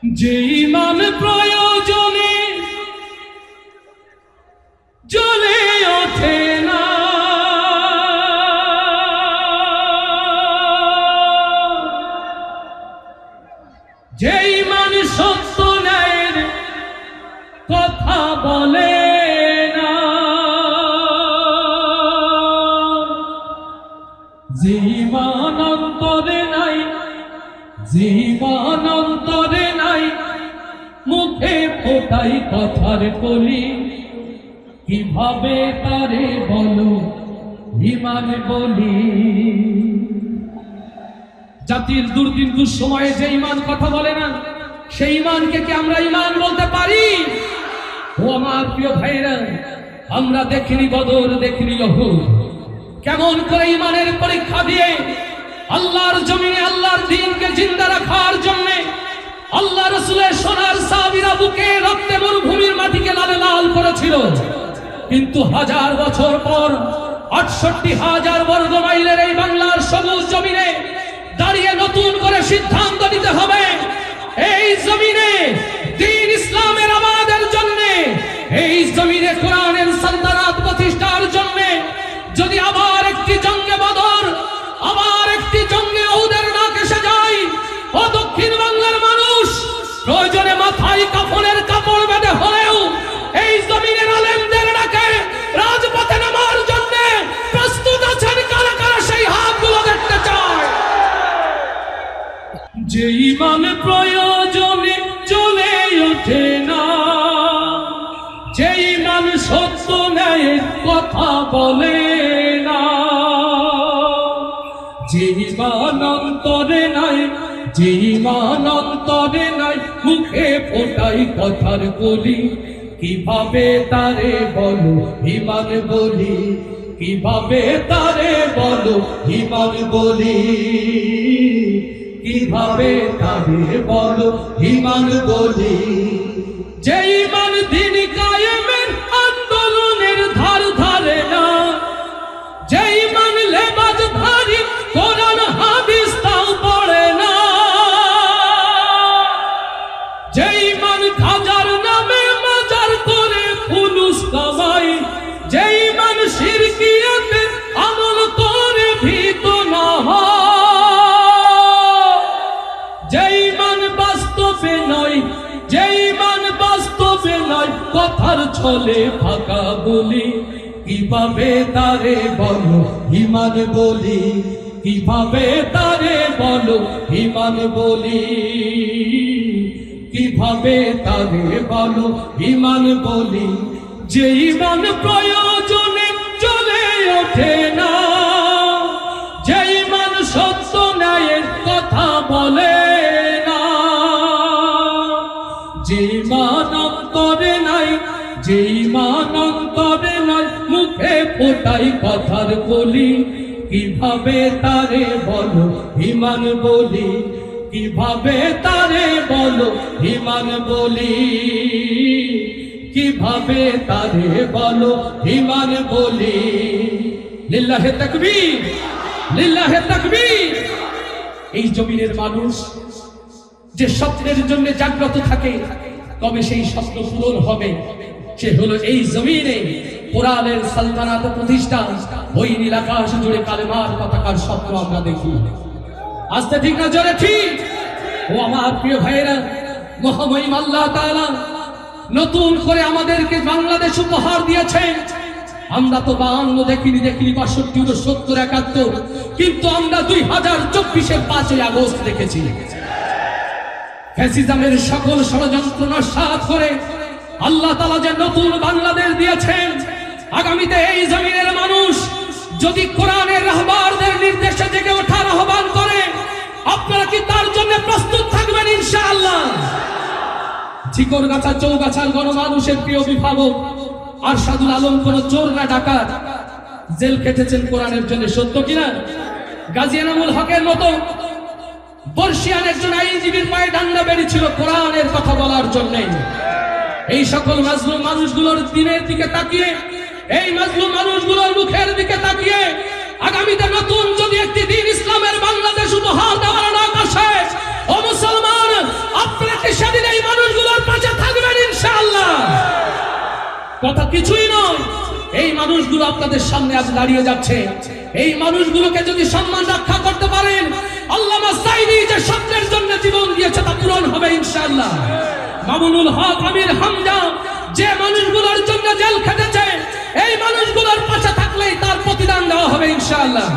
যে ইমান প্রয়োজনে জ্বলে ওঠে না, যে ইমান সত্য ন্যায়ের কথা বলে না, যে ইমান অন্তরে নাই, যে ইমান অন্তরে নাই, মুখে ফোটাই কথার কলি, কিভাবে তারে বলো ইমান বলি। জাতির দুর্দিন দুঃসময়ে যে ইমান কথা বলে না, সেই ইমানকে কি আমরা ইমান বলতে পারি? ও আমার প্রিয় ভাইরা, আমরা দেখিনি বদর, দেখিনি উহুদ, কেমন করে ইমানের পরীক্ষা দিয়ে আল্লাহর জমিনে আল্লাহর দ্বীনকে জিন্দা রাখার জন্য আল্লাহ রাসূলের সোনার সাহাবীরা বুকে রক্তে মরুভূমির মাটিকে লাল লাল করেছিল। কিন্তু হাজার বছর পর ৬৮,০০০ বর্গ মাইলের এই বাংলার সবুজ জমিনে দাঁড়িয়ে নতুন করে সিদ্ধান্ত নিতে হবে, এই জমিনে দ্বীন ইসলামের আমাদের জন্য, এই জমিনে কোরআনের সালতানাত প্রতিষ্ঠার জন্য যদি আবার একটি জঙ্গে বদর, আবার একটি জঙ্গে উহুদের ডাক এসে যায়, ও দক্ষিণ বাংলার মানুষ, প্রয়োজনে মাথায় কাফনের কাপড় বেঁধে হলেও এই জমিনের আলেমদের ডাকে রাজপথে নামার জন্য প্রস্তুত আছেন? কারা কারা সেই হাতগুলো দেখতে চায়? যে ইমান প্রয়োজনে চলে ওঠে না, যে ইমান সত্য ন্যায়ের কথা বলে না, যে ইমান অন্তরে নাই, যে ইমান অন্তরে নাই, মুখে ফোটাই কথার কলি, কিভাবে তারে বলো ইমান বলি, কিভাবে তারে বলো ইমান বলি, কিভাবে তারে বলো ইমান বলি। যে ইমান দ্বীন কায়েমের আন্দোলনের ধার ধারে না, যে ইমান লেবাজধারী কোরআন হাদিস তাও পড়ে না, যে ইমান খাজার নামে মাজার করে ফুলুস কামাই, যে ইমান শিরকিয়াতে আমল করে ভীত না হয়, যে ইমান বাস্তবে নয়, যে ইমান বাস্তবে নয়, কথার ছলে ফাঁকা বলি, কিভাবে তারে বলো ইমান বলি, কিভাবে তারে বলো ইমান বলি, কিভাবে তারে বলো ইমান বলি। যে ইমান প্রয়োজনে চলে ওঠে না, যে ইমান সত্য ন্যায়ের কথা বলে না, যে ইমান অন্তরে নাই, যে ইমান অন্তরে নাই, মুখে ফোটাই কথার কলি, কিভাবে তারে বলো ইমান বলি, কিভাবে তারে বলো ইমান বলি, কিভাবে তারে বলো ইমান বলি। লিল্লাহে তাকবীর, লিল্লাহে তাকবীর। এই জমিনের মানুষ যে স্বপ্নের জন্য জাগ্রত থাকে, কবে সেই স্বপ্ন পূরণ হবে? সে হলো এই জমিনে কোরআনের সালতানাত প্রতিষ্ঠা, ওই নীল আকাশ জুড়ে কালেমার পতাকার স্বপ্ন আমরা দেখি। আস্তে ঠিক না জোরে ঠিক? ও আমার প্রিয় ভাইয়েরা, মহামহিম আল্লাহ তাআলা নতুন করে আমাদেরকে বাংলাদেশ উপহার দিয়েছেন। আমরা তো 52 দেখিনি, 62, 70, 71, কিন্তু আমরা 2024-এর 5ই আগস্ট দেখেছি। ফ্যাসিজমের সকল ষড়যন্ত্র নস্যাৎ করে আল্লাহ তাআলা যে নতুন বাংলাদেশ দিয়েছেন, আগামীতে এই জমিনের মানুষ যদি কোরআনের রাহবারদের নির্দেশে জেগে ওঠার আহ্বান করে, আপনারা কি তার জন্য প্রস্তুত থাকবেন ইনশাআল্লাহ? ঝিকরগাছা চৌগাছার গণমানুষের প্রিয় অভিভাবক আরশাদুল আলম কোন চোর না ডাকাত, জেল খেটেছেন কোরআনের জন্য, সত্য কিনা? গাজী এনামুল হকের মতো বর্ষিয়ান একজন আইনজীবীর পায়ে ডান্ডা বেরিয়েছিল কোরআনের কথা বলার জন্য। এই সকল মাজলুম মানুষগুলোর দিনের দিকে তাকিয়ে, এই মাজলুম মানুষগুলোর মুখের দিকে তাকিয়ে আগামীতে নতুন যদি একটি দ্বীন ইসলামের বাংলাদেশ উপহার দেওয়ার ডাক আসে, ও মুসলমান, আপনারা কি কথা কিছুই নয়। এই মানুষগুলো আপনাদের সামনে আজ দাঁড়িয়ে যাচ্ছে। এই মানুষগুলোকে যদি সম্মান রক্ষা করতে পারেন, আল্লামা সাঈদী যে স্বপ্নের জন্য জীবন দিয়েছে তা পূরণ হবে ইনশাআল্লাহ। মামুনুল হক আমির হামজা যে মানুষগুলোর জন্য জেল খেটেছে, এই মানুষগুলোর পাশে থাকলেই তার প্রতিদান দেওয়া হবে ইনশাআল্লাহ।